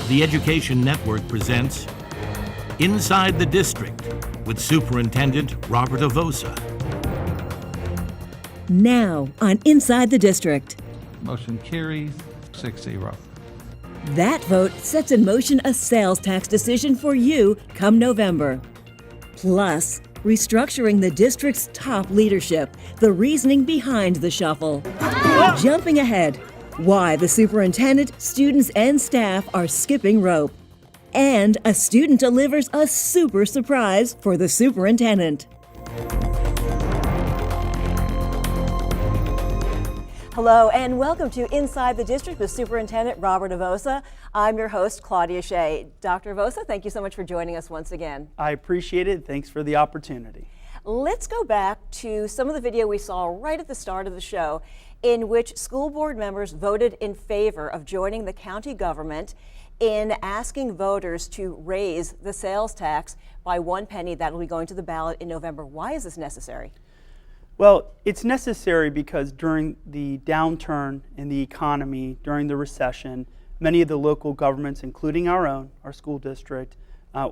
The Education Network presents Inside the District with Superintendent Robert Avossa. Now on Inside the District. Motion carries 6-0. That vote sets in motion a sales tax decision for you come November. Plus, restructuring the district's top leadership, the reasoning behind the shuffle. Jumping ahead, why the superintendent, students, and staff are skipping rope. And a student delivers a super surprise for the superintendent. Hello and welcome to Inside the District with Superintendent Robert Avossa. I'm your host, Claudia Shea. Dr. Avossa, thank you so much for joining us once again. I appreciate it. Thanks for the opportunity. Let's go back to some of the video we saw right at the start of the show in which school board members voted in favor of joining the county government in asking voters to raise the sales tax by 1 penny. That will be going to the ballot in November. Why is this necessary? Well, it's necessary because during the downturn in the economy, during the recession, many of the local governments, including our own, our school district,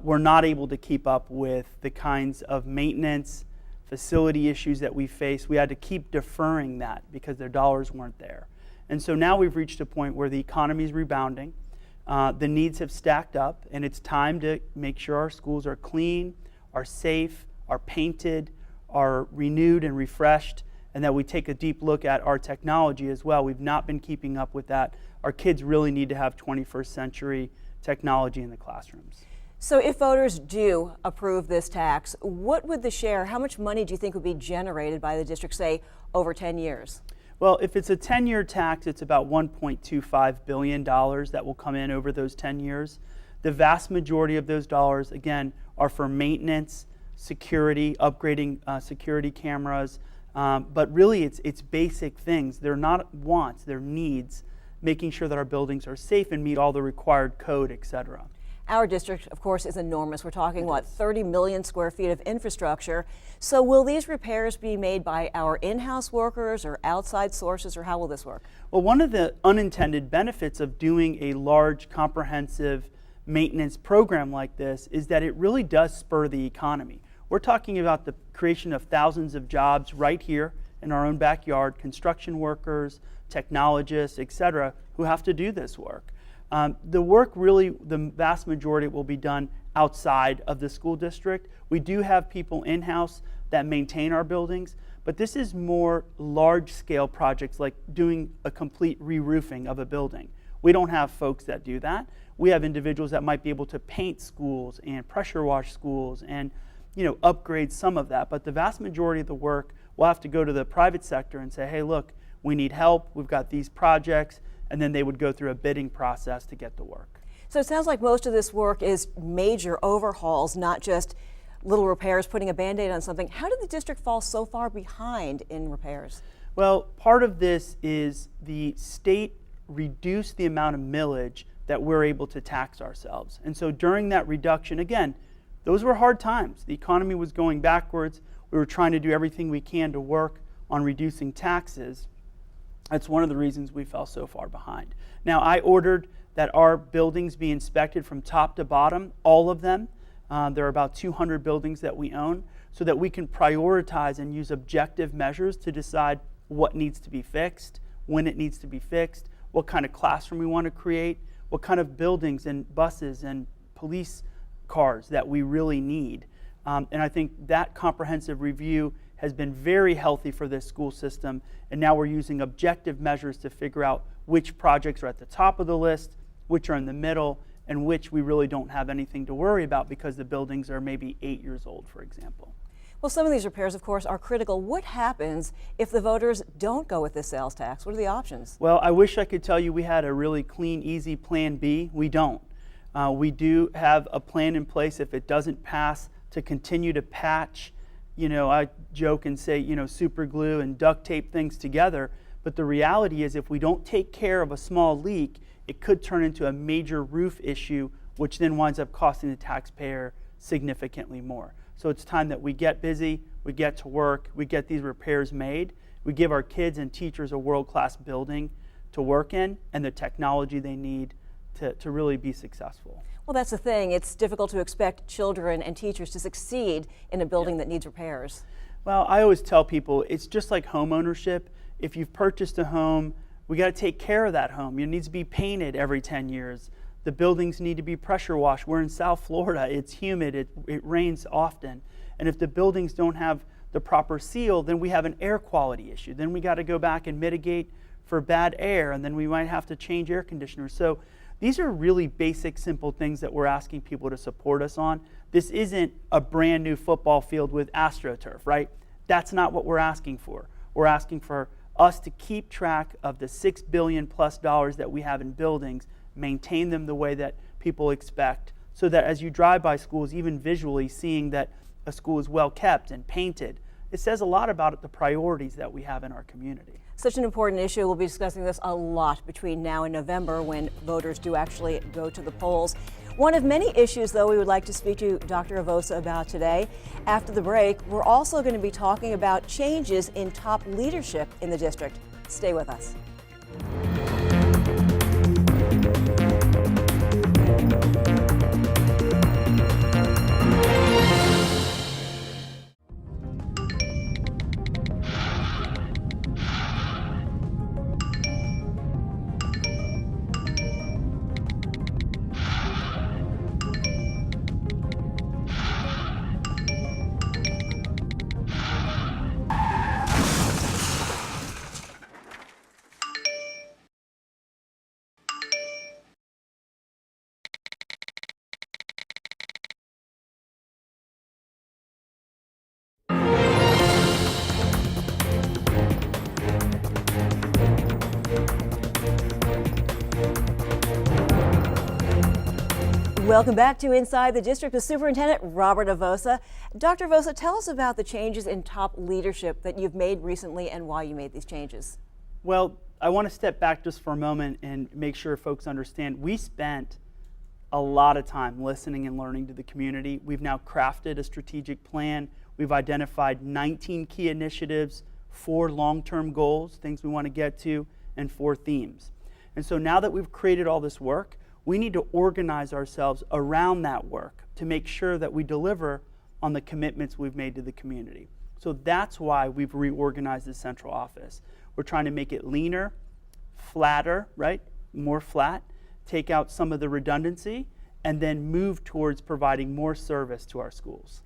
were not able to keep up with the kinds of maintenance, facility issues that we face. We had to keep deferring that because their dollars weren't there. And so now we've reached a point where the economy is rebounding, the needs have stacked up, and it's time to make sure our schools are clean, are safe, are painted, are renewed and refreshed, and that we take a deep look at our technology as well. We've not been keeping up with that. Our kids really need to have 21st century technology in the classrooms. So if voters do approve this tax, what would the share, how much money do you think would be generated by the district, say, over 10 years? Well, if it's a 10-year tax, it's about $1.25 billion that will come in over those 10 years. The vast majority of those dollars, again, are for maintenance, security, upgrading security cameras, but really it's basic things. They're not wants, they're needs, making sure that our buildings are safe and meet all the required code, etc. Our district, of course, is enormous. We're talking, 30 million square feet of infrastructure. So will these repairs be made by our in-house workers or outside sources, or how will this work? Well, one of the unintended benefits of doing a large, comprehensive maintenance program like this is that it really does spur the economy. We're talking about the creation of thousands of jobs right here in our own backyard, construction workers, technologists, etc., who have to do this work. The work really, the vast majority will be done outside of the school district. We do have people in-house that maintain our buildings, but this is more large-scale projects like doing a complete re-roofing of a building. We don't have folks that do that. We have individuals that might be able to paint schools and pressure wash schools and upgrade some of that. But the vast majority of the work will have to go to the private sector and say, hey, look, we need help. We've got these projects. And then they would go through a bidding process to get the work. So it sounds like most of this work is major overhauls, not just little repairs, putting a Band-Aid on something. How did the district fall so far behind in repairs? Well, part of this is the state reduced the amount of millage that we're able to tax ourselves. And so during that reduction, again, those were hard times. The economy was going backwards. We were trying to do everything we can to work on reducing taxes. That's one of the reasons we fell so far behind. Now, I ordered that our buildings be inspected from top to bottom, all of them. There are about 200 buildings that we own, so that we can prioritize and use objective measures to decide what needs to be fixed, when it needs to be fixed, what kind of classroom we want to create, what kind of buildings and buses and police cars that we really need. And I think that comprehensive review has been very healthy for this school system, and now we're using objective measures to figure out which projects are at the top of the list, which are in the middle, and which we really don't have anything to worry about because the buildings are maybe 8 years old, for example. Well, some of these repairs, of course, are critical. What happens if the voters don't go with this sales tax? What are the options? Well, I wish I could tell you we had a really clean, easy plan B. We don't. We do have a plan in place if it doesn't pass to continue to patch. I joke and say, super glue and duct tape things together. But the reality is if we don't take care of a small leak, it could turn into a major roof issue, which then winds up costing the taxpayer significantly more. So it's time that we get busy, we get to work, we get these repairs made, we give our kids and teachers a world-class building to work in and the technology they need to really be successful. Well, that's the thing. It's difficult to expect children and teachers to succeed in a building that needs repairs. Well, I always tell people it's just like home ownership. If you've purchased a home, we got to take care of that home. It needs to be painted every 10 years. The buildings need to be pressure washed. We're in South Florida. It's humid. It rains often. And if the buildings don't have the proper seal, then we have an air quality issue. Then we got to go back and mitigate for bad air, and then we might have to change air conditioners. So these are really basic, simple things that we're asking people to support us on. This isn't a brand new football field with AstroTurf, right? That's not what we're asking for. We're asking for us to keep track of the $6 billion plus that we have in buildings, maintain them the way that people expect, so that as you drive by schools, even visually seeing that a school is well kept and painted, it says a lot about the priorities that we have in our community. Such an important issue. We'll be discussing this a lot between now and November when voters do actually go to the polls. One of many issues, though, we would like to speak to Dr. Avossa about today. After the break, we're also going to be talking about changes in top leadership in the district. Stay with us. Welcome back to Inside the District with Superintendent Robert Avossa. Dr. Avossa, tell us about the changes in top leadership that you've made recently and why you made these changes. Well, I want to step back just for a moment and make sure folks understand we spent a lot of time listening and learning to the community. We've now crafted a strategic plan. We've identified 19 key initiatives, 4 long-term goals, things we want to get to, and 4 themes. And so now that we've created all this work, we need to organize ourselves around that work to make sure that we deliver on the commitments we've made to the community. So that's why we've reorganized the central office. We're trying to make it leaner, flatter, right? More flat, take out some of the redundancy, and then move towards providing more service to our schools.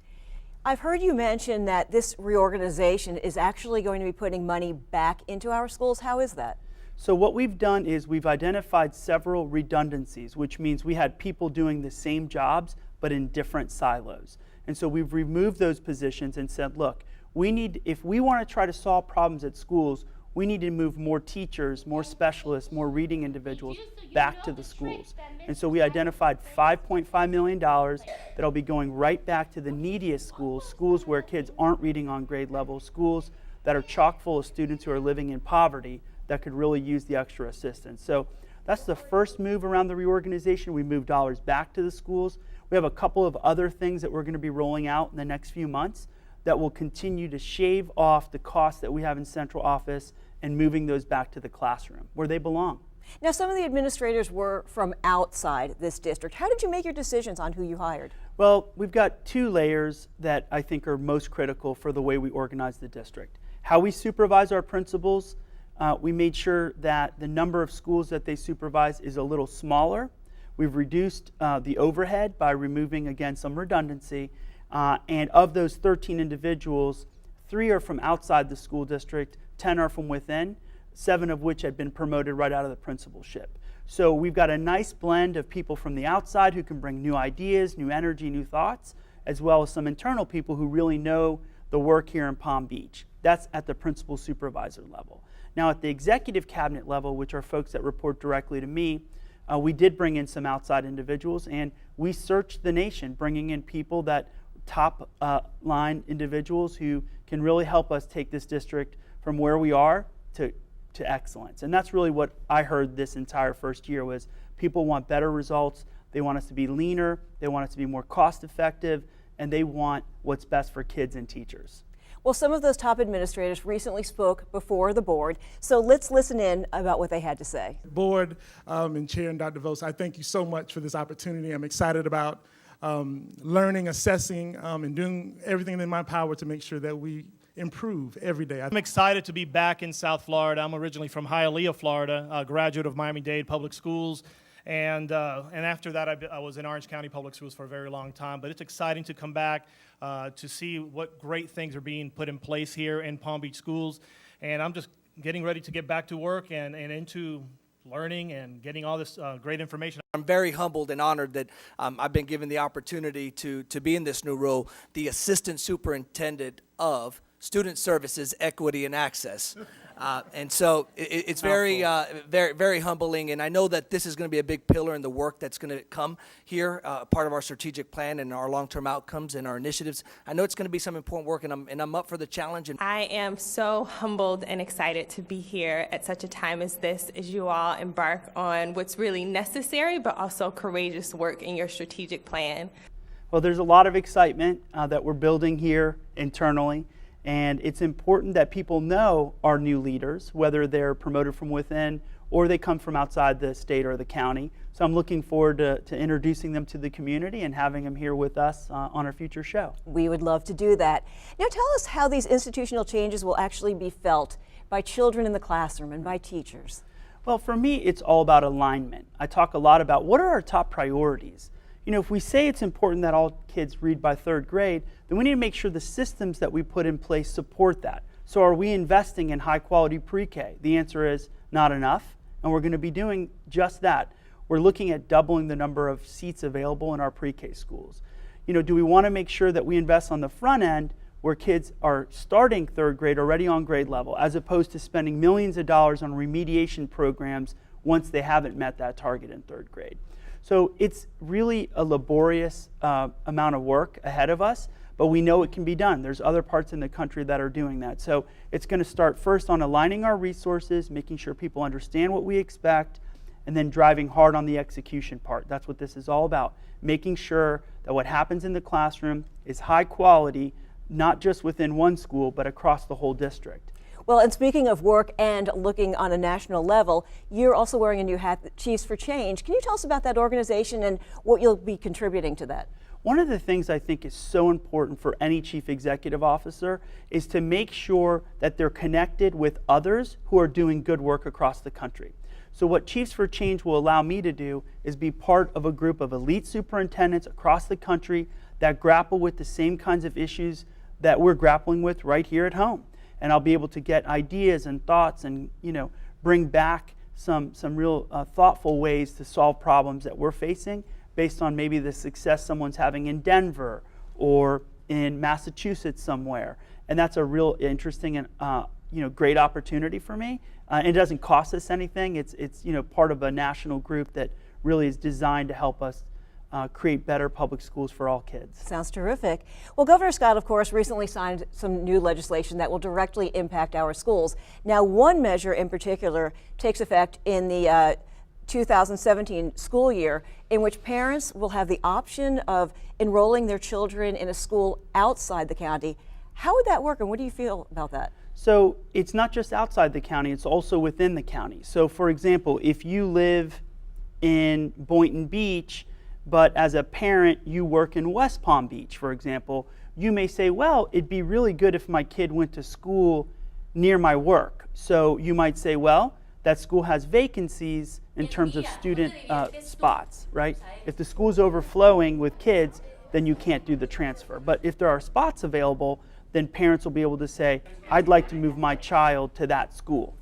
I've heard you mention that this reorganization is actually going to be putting money back into our schools. How is that? So what we've done is we've identified several redundancies, which means we had people doing the same jobs but in different silos. And so we've removed those positions and said, look, if we want to try to solve problems at schools, we need to move more teachers, more specialists, more reading individuals back to the schools. And so we identified $5.5 million that'll be going right back to the neediest schools, schools where kids aren't reading on grade level, schools that are chock full of students who are living in poverty that could really use the extra assistance. So that's the first move around the reorganization. We move dollars back to the schools. We have a couple of other things that we're going to be rolling out in the next few months that will continue to shave off the costs that we have in central office and moving those back to the classroom where they belong. Now, some of the administrators were from outside this district. How did you make your decisions on who you hired? Well, we've got 2 layers that I think are most critical for the way we organize the district. How we supervise our principals. We made sure that the number of schools that they supervise is a little smaller. We've reduced the overhead by removing, again, some redundancy. And of those 13 individuals, 3 are from outside the school district, 10 are from within, 7 of which had been promoted right out of the principalship. So we've got a nice blend of people from the outside who can bring new ideas, new energy, new thoughts, as well as some internal people who really know the work here in Palm Beach. That's at the principal supervisor level. Now at the executive cabinet level, which are folks that report directly to me, we did bring in some outside individuals, and we searched the nation, bringing in people that top line individuals who can really help us take this district from where we are to excellence. And that's really what I heard this entire first year was people want better results, they want us to be leaner, they want us to be more cost effective, and they want what's best for kids and teachers. Well, some of those top administrators recently spoke before the board, so let's listen in about what they had to say. Board and Chair and Dr. Avossa, I thank you so much for this opportunity. I'm excited about learning, assessing, and doing everything in my power to make sure that we improve every day. I'm excited to be back in South Florida. I'm originally from Hialeah, Florida, a graduate of Miami-Dade Public Schools. And after that, I was in Orange County Public Schools for a very long time. But it's exciting to come back to see what great things are being put in place here in Palm Beach schools. And I'm just getting ready to get back to work and into learning and getting all this great information. I'm very humbled and honored that I've been given the opportunity to be in this new role, the Assistant Superintendent of Student Services, Equity, and Access. And so it's very humbling, and I know that this is going to be a big pillar in the work that's going to come here, part of our strategic plan and our long-term outcomes and our initiatives. I know it's going to be some important work, and I'm up for the challenge. I am so humbled and excited to be here at such a time as this, as you all embark on what's really necessary, but also courageous work in your strategic plan. Well, there's a lot of excitement that we're building here internally. And it's important that people know our new leaders, whether they're promoted from within or they come from outside the state or the county. So I'm looking forward to introducing them to the community and having them here with us on our future show. We would love to do that. Now tell us how these institutional changes will actually be felt by children in the classroom and by teachers. Well, for me, it's all about alignment. I talk a lot about what are our top priorities. You know, if we say it's important that all kids read by 3rd grade, then we need to make sure the systems that we put in place support that. So are we investing in high quality pre-K? The answer is not enough, and we're going to be doing just that. We're looking at doubling the number of seats available in our pre-K schools. You know, do we want to make sure that we invest on the front end where kids are starting 3rd grade already on grade level, as opposed to spending millions of dollars on remediation programs once they haven't met that target in 3rd grade? So it's really a laborious amount of work ahead of us, but we know it can be done. There's other parts in the country that are doing that. So it's going to start first on aligning our resources, making sure people understand what we expect, and then driving hard on the execution part. That's what this is all about, making sure that what happens in the classroom is high quality, not just within one school, but across the whole district. Well, and speaking of work and looking on a national level, you're also wearing a new hat, Chiefs for Change. Can you tell us about that organization and what you'll be contributing to that? One of the things I think is so important for any chief executive officer is to make sure that they're connected with others who are doing good work across the country. So what Chiefs for Change will allow me to do is be part of a group of elite superintendents across the country that grapple with the same kinds of issues that we're grappling with right here at home. And I'll be able to get ideas and thoughts and, you know, bring back some real thoughtful ways to solve problems that we're facing based on maybe the success someone's having in Denver or in Massachusetts somewhere. And that's a real interesting and great opportunity for me. It doesn't cost us anything. It's part of a national group that really is designed to help us create better public schools for all kids. Sounds terrific. Well, Governor Scott, of course, recently signed some new legislation that will directly impact our schools. Now, one measure in particular takes effect in the 2017 school year, in which parents will have the option of enrolling their children in a school outside the county. How would that work, and what do you feel about that? So it's not just outside the county, it's also within the county. So for example, if you live in Boynton Beach, but as a parent you work in West Palm Beach, for example, you may say, well, it'd be really good if my kid went to school near my work. So you might say, well, that school has vacancies in terms of student spots, right? If the school's overflowing with kids, then you can't do the transfer. But if there are spots available, then parents will be able to say, I'd like to move my child to that school.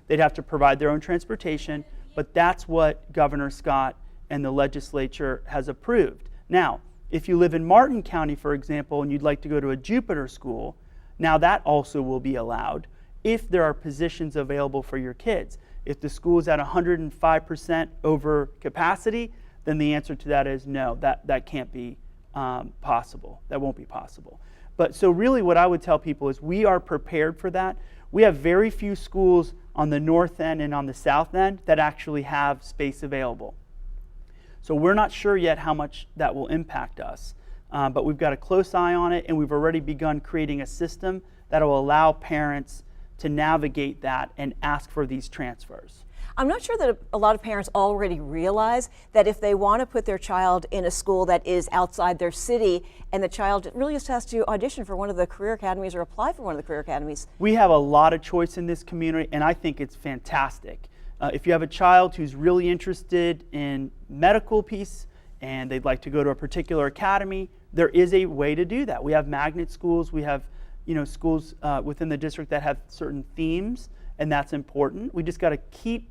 They'd have to provide their own transportation, but that's what Governor Scott and the legislature has approved. Now, if you live in Martin County, for example, and you'd like to go to a Jupiter school, now that also will be allowed if there are positions available for your kids. If the school is at 105% over capacity, then the answer to that is no, that can't be possible. That won't be possible. But so really what I would tell people is we are prepared for that. We have very few schools on the north end and on the south end that actually have space available. So we're not sure yet how much that will impact us. but we've got a close eye on it, and we've already begun creating a system that will allow parents to navigate that and ask for these transfers. I'm not sure that a lot of parents already realize that if they want to put their child in a school that is outside their city and the child really just has to audition for one of the career academies or apply for one of the career academies. We have a lot of choice in this community, and I think it's fantastic. If you have a child who's really interested in medical piece and they'd like to go to a particular academy, there is a way to do that. We have magnet schools, we have schools within the district that have certain themes, and that's important. We just got to keep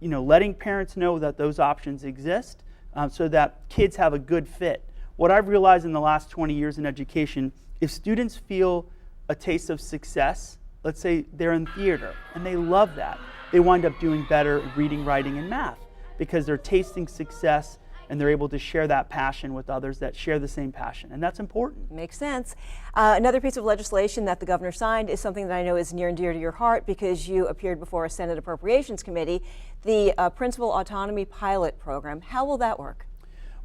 letting parents know that those options exist so that kids have a good fit. What I've realized in the last 20 years in education, if students feel a taste of success, let's say they're in theater and they love that, they wind up doing better in reading, writing, and math because they're tasting success and they're able to share that passion with others that share the same passion, and that's important. Makes sense. Another piece of legislation that the governor signed is something that I know is near and dear to your heart because you appeared before a Senate Appropriations Committee, the Principal Autonomy Pilot Program. How will that work?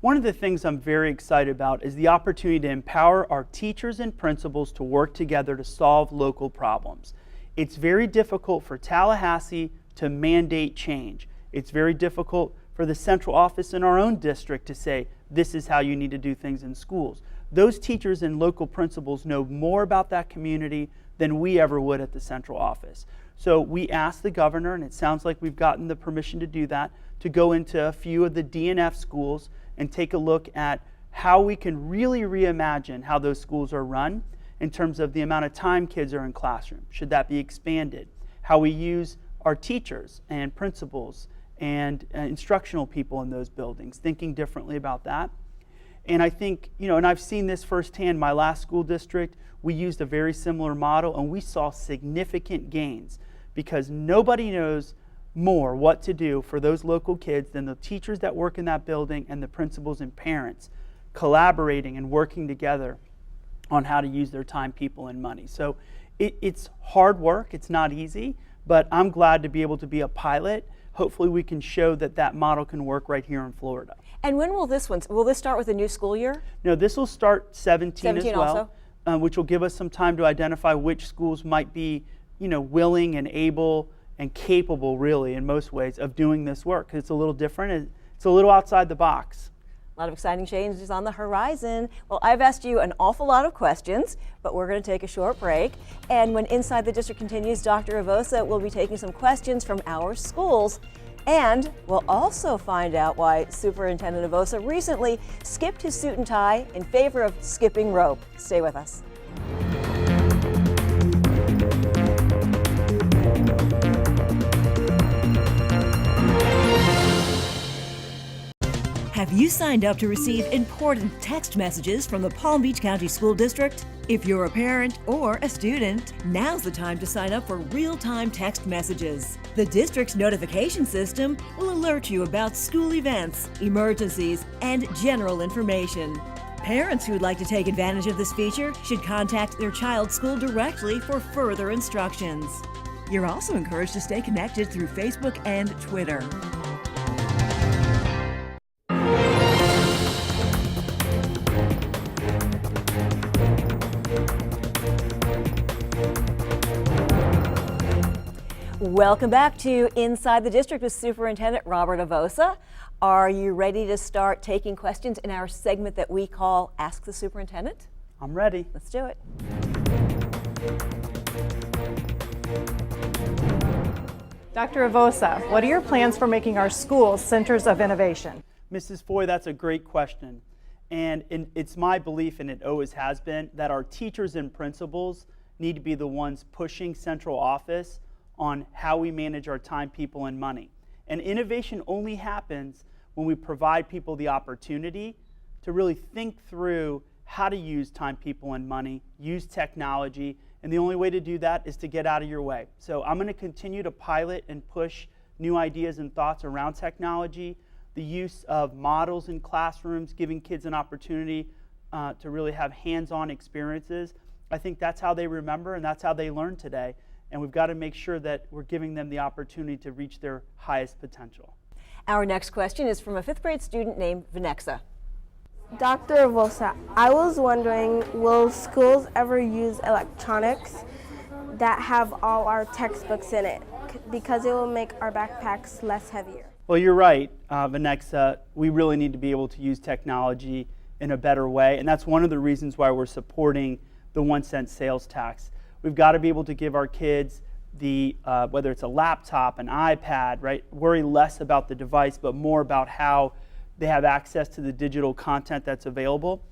One of the things I'm very excited about is the opportunity to empower our teachers and principals to work together to solve local problems. It's very difficult for Tallahassee to mandate change. It's very difficult for the central office in our own district to say, this is how you need to do things in schools. Those teachers and local principals know more about that community than we ever would at the central office. So we asked the governor, and it sounds like we've gotten the permission to do that, to go into a few of the DNF schools and take a look at how we can really reimagine how those schools are run in terms of the amount of time kids are in classroom. Should that be expanded? How we use our teachers and principals and instructional people in those buildings, thinking differently about that. And I think, and I've seen this firsthand, my last school district, we used a very similar model and we saw significant gains because nobody knows more what to do for those local kids than the teachers that work in that building and the principals and parents collaborating and working together on how to use their time, people, and money. So it's hard work, it's not easy, but I'm glad to be able to be a pilot. Hopefully we can show that that model can work right here in Florida. And when will will this start with the new school year? No, this will start 17 as well, also? Which will give us some time to identify which schools might be, willing and able and capable, really, in most ways, of doing this work. 'Cause it's a little different, it's a little outside the box. A lot of exciting changes on the horizon. Well, I've asked you an awful lot of questions, but we're going to take a short break. And when Inside the District continues, Dr. Avossa will be taking some questions from our schools. And we'll also find out why Superintendent Avossa recently skipped his suit and tie in favor of skipping rope. Stay with us. Have you signed up to receive important text messages from the Palm Beach County School District? If you're a parent or a student, now's the time to sign up for real-time text messages. The district's notification system will alert you about school events, emergencies, and general information. Parents who would like to take advantage of this feature should contact their child's school directly for further instructions. You're also encouraged to stay connected through Facebook and Twitter. Welcome back to Inside the District with Superintendent Robert Avossa. Are you ready to start taking questions in our segment that we call Ask the Superintendent? I'm ready. Let's do it. Dr. Avossa, what are your plans for making our schools centers of innovation? Mrs. Foy, that's a great question. And it's my belief, and it always has been, that our teachers and principals need to be the ones pushing central office on how we manage our time, people, and money. And innovation only happens when we provide people the opportunity to really think through how to use time, people, and money, use technology, and the only way to do that is to get out of your way. So I'm going to continue to pilot and push new ideas and thoughts around technology, the use of models in classrooms, giving kids an opportunity to really have hands-on experiences. I think that's how they remember and that's how they learn today. And we've got to make sure that we're giving them the opportunity to reach their highest potential. Our next question is from a 5th grade student named Vanexa. Dr. Avossa, I was wondering, will schools ever use electronics that have all our textbooks in it? Because it will make our backpacks less heavier. Well, you're right, Vanexa. We really need to be able to use technology in a better way, and that's one of the reasons why we're supporting the 1 cent sales tax. We've got to be able to give our kids the, whether it's a laptop, an iPad, right? Worry less about the device, but more about how they have access to the digital content that's available.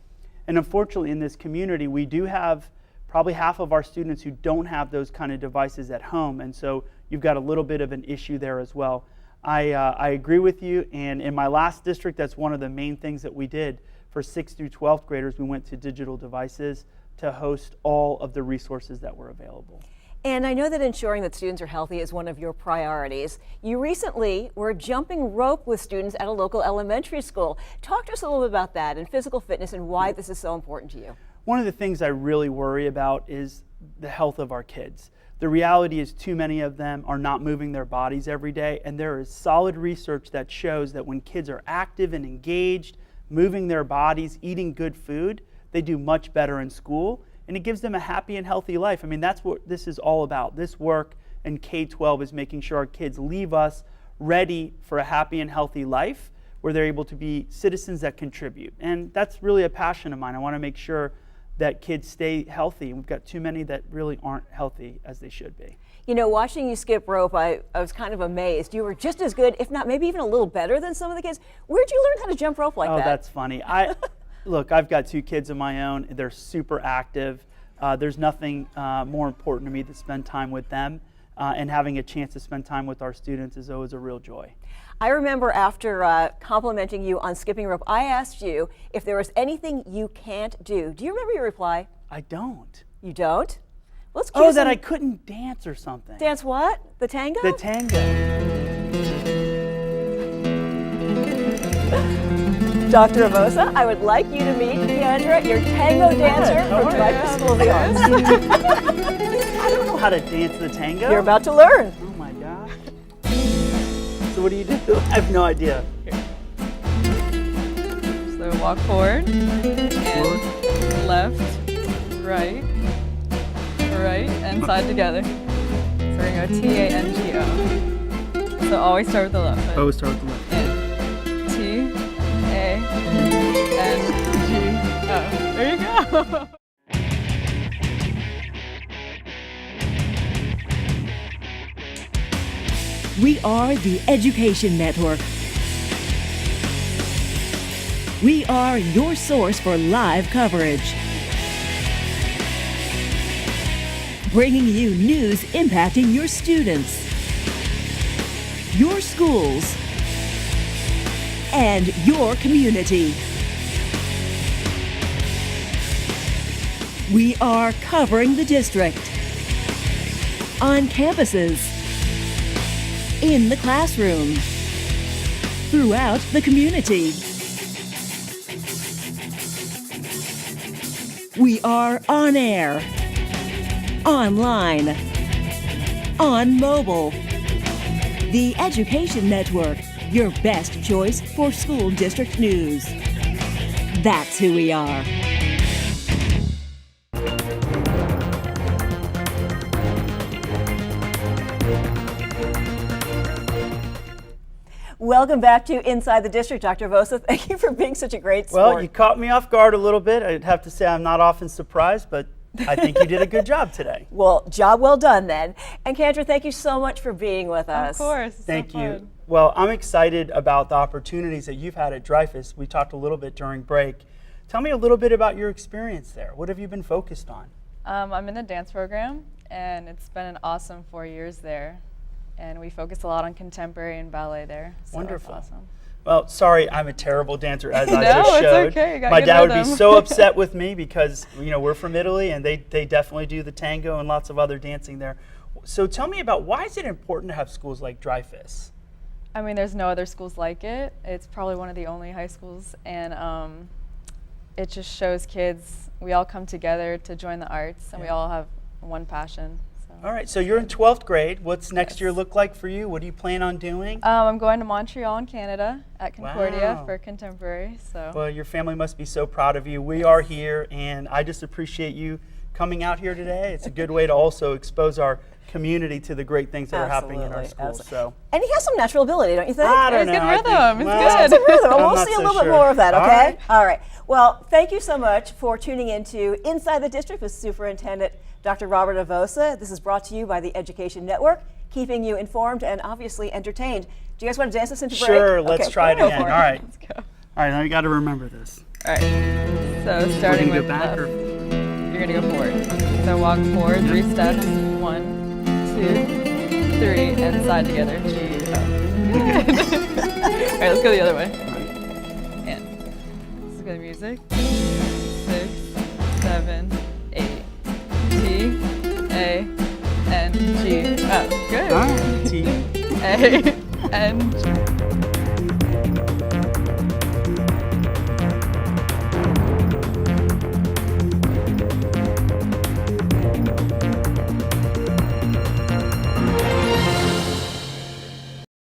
And unfortunately, in this community, we do have probably half of our students who don't have those kind of devices at home, and so you've got a little bit of an issue there as well. I agree with you, and in my last district, that's one of the main things that we did. For 6th through 12th graders, we went to digital devices to host all of the resources that were available. And I know that ensuring that students are healthy is one of your priorities. You recently were jumping rope with students at a local elementary school. Talk to us a little bit about that and physical fitness and why this is so important to you. One of the things I really worry about is the health of our kids. The reality is too many of them are not moving their bodies every day, and there is solid research that shows that when kids are active and engaged, moving their bodies, eating good food, they do much better in school, and it gives them a happy and healthy life. I mean, that's what this is all about. This work in K-12 is making sure our kids leave us ready for a happy and healthy life where they're able to be citizens that contribute. And that's really a passion of mine. I want to make sure that kids stay healthy. We've got too many that really aren't healthy as they should be. You know, watching you skip rope, I was kind of amazed. You were just as good, if not maybe even a little better than some of the kids. Where'd you learn how to jump rope like that? Oh, that's funny. Look, I've got 2 kids of my own. They're super active. There's nothing more important to me than spend time with them, and having a chance to spend time with our students is always a real joy. I remember after complimenting you on skipping rope, I asked you if there was anything you can't do. Do you remember your reply? I don't. You don't? Let's Oh, that I couldn't dance or something. Dance what? The tango? The tango. Dr. Avossa, I would like you to meet Keandra, your tango dancer from Dreyfus School of the Arts. I don't know how to dance the tango. You're about to learn. Oh my gosh. So what do you do? I have no idea. So walk forward, and left, right, and side together. So we're gonna go T-A-N-G-O. So always start with the left foot. Always start with the left. T-A-N-G-O. There you go. We are the Education Network. We are your source for live coverage. Bringing you news impacting your students, your schools, and your community. We are covering the district, on campuses, in the classroom, throughout the community. We are on air, online, on mobile. The Education Network, your best choice for school district news. That's who we are. Welcome back to Inside the District, Dr. Avossa. Thank you for being such a great sport. Well, you caught me off guard a little bit. I'd have to say I'm not often surprised, but I think you did a good job today. Well, job well done then. And Keandra, thank you so much for being with us. Of course. Thank you. Well, I'm excited about the opportunities that you've had at Dreyfus. We talked a little bit during break. Tell me a little bit about your experience there. What have you been focused on? I'm in the dance program, and it's been an awesome 4 years there. And we focus a lot on contemporary and ballet there. So Wonderful. That's awesome. Well, sorry, I'm a terrible dancer, as I No, just showed. it's okay. You got My good dad would be rhythm. so upset with me because we're from Italy, and they definitely do the tango and lots of other dancing there. So tell me about, why is it important to have schools like Dreyfus? I mean, there's no other schools like it. It's probably one of the only high schools, and it just shows kids we all come together to join the arts, and we all have one passion. So. All right, so you're in 12th grade. What's next year look like for you? What do you plan on doing? I'm going to Montreal in Canada at Concordia Wow. for contemporary. So Well, your family must be so proud of you. We are here, and I just appreciate you coming out here today. It's a good way to also expose our community to the great things that are happening in our schools. So, And he has some natural ability, don't you think? I don't It's good know. I think- rhythm. It's well, good. Some rhythm. I'm We'll not see a so little bit sure. more of that, All okay? right. All right. Well, thank you so much for tuning into Inside the District with Superintendent Dr. Robert Avossa. This is brought to you by the Education Network, keeping you informed and obviously entertained. Do you guys want to dance us into break? Sure, let's Okay, try it go again. for All right. let's go. All right, now you got to remember this. All right. So starting We're with gonna go back left. You're gonna go forward. So walk forward 3 steps. 1, 2, 3, and side together. G. Good. All right, let's go the other way. And let's go to music. 6, 7, 8. T, A, N, G. Oh, good. All right, T. A, N, G.